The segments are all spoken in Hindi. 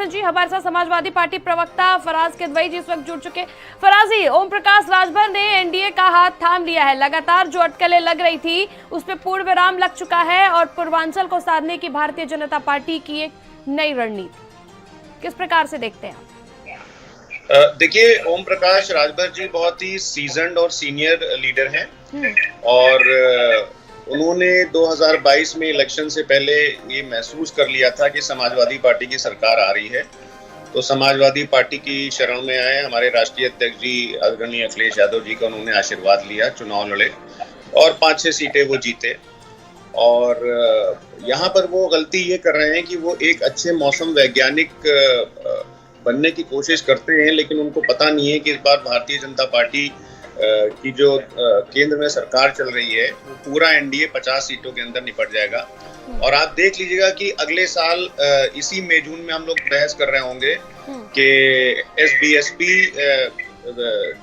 एसएनजी, हमारे साथ समाजवादी पार्टी प्रवक्ता फराज किदवई जी इस वक्त जुड़ चुके। फराज जी, ओम प्रकाश राजभर ने एनडीए का हाथ थाम लिया है। लगातार जो अटकलें लग रही थी उस पर पूर्ण विराम लग चुका है और पूर्वांचल को साधने की भारतीय जनता पार्टी की एक नई रणनीति किस प्रकार से देखते हैं? देखिए, ओम प्रकाश राजभर जी बहुत ही सीजन्ड और सीनियर लीडर हैं और उन्होंने 2022 में इलेक्शन से पहले ये महसूस कर लिया था कि समाजवादी पार्टी की सरकार आ रही है, तो समाजवादी पार्टी की शरण में आए। हमारे राष्ट्रीय अध्यक्ष जी आदरणीय अखिलेश यादव जी का उन्होंने आशीर्वाद लिया, चुनाव लड़े और 5-6 सीटें वो जीते। और यहाँ पर वो गलती ये कर रहे हैं कि वो एक अच्छे मौसम वैज्ञानिक बनने की कोशिश करते हैं, लेकिन उनको पता नहीं है कि इस बार भारतीय जनता पार्टी की जो केंद्र में सरकार चल रही है वो पूरा एनडीए 50 सीटों के अंदर निपट जाएगा। और आप देख लीजिएगा कि अगले साल इसी मई जून में हम लोग बहस कर रहे होंगे कि एसबीएसपी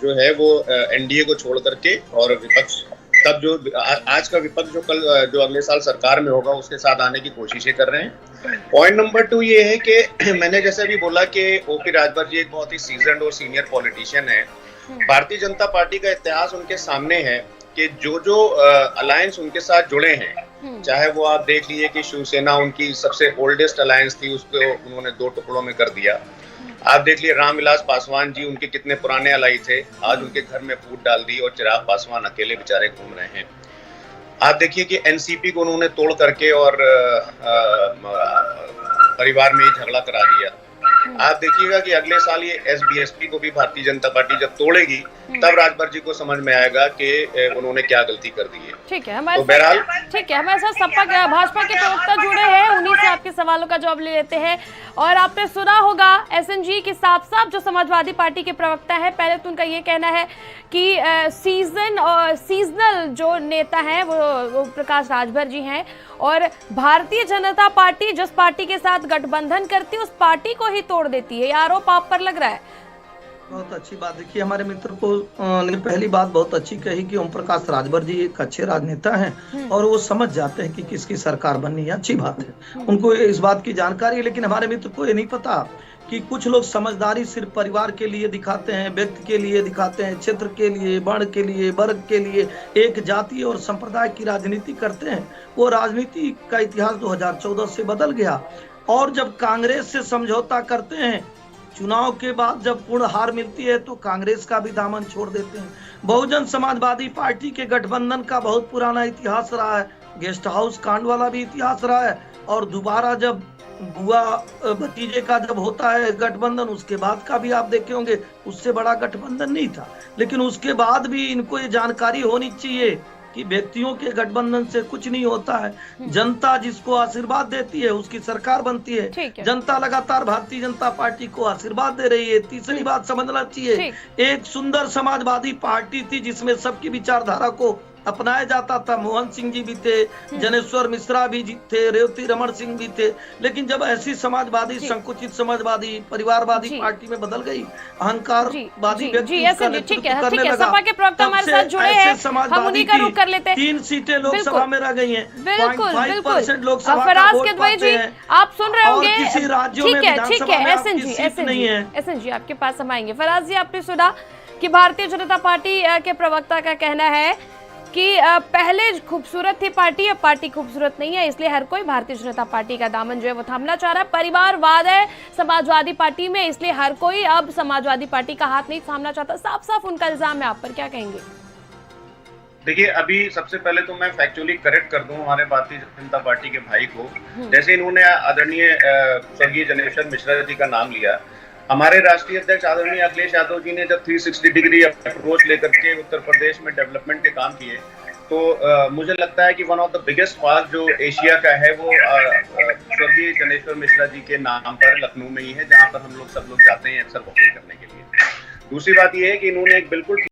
जो है वो एनडीए को छोड़ करके और विपक्ष तब जो आज का विपक्ष जो अगले साल सरकार में होगा उसके साथ आने की कोशिशें कर रहे हैं। पॉइंट नंबर 2 ये है कि मैंने जैसे अभी बोला कि ओपी राजभर जी एक बहुत ही सीजन्ड और सीनियर पॉलिटिशियन है। भारतीय जनता पार्टी का इतिहास उनके सामने है कि जो अलायंस उनके साथ जुड़े हैं, चाहे वो आप देख लीजिए कि शिवसेना उनकी सबसे ओल्डेस्ट अलायंस थी, उसको उन्होंने 2 टुकड़ों में कर दिया। आप देख लिए रामविलास पासवान जी, उनके कितने पुराने अलाई थे, आज उनके घर में फूट डाल दी और चिराग पासवान अकेले बेचारे घूम रहे हैं। आप देखिए कि एनसीपी को उन्होंने तोड़ करके और परिवार में ही झगड़ा करा दिया। आप देखिएगा कि अगले साल ये एसबीएसपी को भी भारतीय जनता पार्टी जब तोड़ेगी तब राजभर जी को समझ में आएगा कि उन्होंने क्या गलती कर दी है। ठीक है, हमारे साथ सपा भाजपा के प्रवक्ता जुड़े हैं, उन्हीं से आपके सवालों का जवाब ले लेते हैं। और आपने सुना होगा एसएनजी की साफ जो समाजवादी पार्टी के प्रवक्ता है, पहले तो उनका ये कहना है कि सीजनल जो नेता हैं वो प्रकाश राजभर जी हैं और भारतीय जनता पार्टी जिस पार्टी के साथ गठबंधन करती है उस पार्टी को ही तोड़ देती है। ये आरोप आप पर लग रहा है। बहुत अच्छी बात। देखिए, हमारे मित्र को ने पहली बात बहुत अच्छी कही कि ओम प्रकाश राजभर जी एक अच्छे राजनेता हैं और वो समझ जाते हैं कि किसकी सरकार बननी है। अच्छी बात है, उनको इस बात की जानकारी है। लेकिन हमारे मित्र को ये नहीं पता कि कुछ लोग समझदारी सिर्फ परिवार के लिए दिखाते हैं, व्यक्ति के लिए दिखाते हैं, क्षेत्र के लिए, वर्ण के लिए, वर्ग के लिए, एक जाति और संप्रदाय की राजनीति करते हैं। वो राजनीति का इतिहास 2014 से बदल गया और जब कांग्रेस से समझौता करते हैं, चुनाव के बाद जब पूर्ण हार मिलती है तो कांग्रेस का भी दामन छोड़ देते हैं। बहुजन समाजवादी पार्टी के गठबंधन का बहुत पुराना इतिहास रहा है, गेस्ट हाउस कांड वाला भी इतिहास रहा है और दोबारा जब बुआ भतीजे का जब होता है गठबंधन, उसके बाद का भी आप देखे होंगे, उससे बड़ा गठबंधन नहीं था। लेकिन उसके बाद भी इनको ये जानकारी होनी चाहिए कि व्यक्तियों के गठबंधन से कुछ नहीं होता है। जनता जिसको आशीर्वाद देती है उसकी सरकार बनती है। जनता लगातार भारतीय जनता पार्टी को आशीर्वाद दे रही है। तीसरी बात समझना चाहिए, एक सुंदर समाजवादी पार्टी थी जिसमें सबकी विचारधारा को अपनाया जाता था। मोहन सिंह जी भी थे, जनेश्वर मिश्रा भी थे, रेवती रमन सिंह भी थे। लेकिन जब ऐसी समाजवादी, संकुचित समाजवादी, परिवारवादी पार्टी में बदल गई, अहंकारवादी व्यक्ति उसका नेतृत्व करने लगा, सपा के प्रवक्ता हमारे साथ जुड़े हैं, हम उन्हीं का रुख कर लेते हैं। 3 सीटें लोकसभा में रह गई हैं, 5% लोकसभा फराज किदवई जी आप सुन रहे होंगे। किसी राज्यों में विधानसभा में आपकी सीट नहीं है। एसएनजी आपके पास हम आएंगे। फराज जी, आपने सुना कि भारतीय जनता पार्टी के प्रवक्ता का कहना है कि पहले खूबसूरत थी पार्टी, अब पार्टी खूबसूरत नहीं है, इसलिए हर कोई भारतीय जनता पार्टी का दामन जो है वो थामना चाह रहा है। परिवारवाद है समाजवादी पार्टी में, इसलिए हर कोई अब समाजवादी पार्टी का हाथ नहीं थामना चाहता। साफ उनका इल्जाम है, आप पर क्या कहेंगे? देखिए, अभी सबसे पहले तो मैं फैक्चुअली करेक्ट कर दूं हमारे भारतीय जनता पार्टी के भाई को। जैसे इन्होंने आदरणीय स्वर्गीय जनेश्वर मिश्रा जी का नाम लिया, हमारे राष्ट्रीय अध्यक्ष आदरणीय अखिलेश यादव जी ने जब 360 डिग्री अप्रोच लेकर के उत्तर प्रदेश में डेवलपमेंट के काम किए, तो मुझे लगता है कि one of the biggest park जो एशिया का है वो स्वर्गीय जनेश्वर मिश्रा जी के नाम पर लखनऊ में ही है, जहां पर हम लोग सब लोग जाते हैं अक्सर वॉकिंग करने के लिए। दूसरी बात यह है कि इन्होंने एक बिल्कुल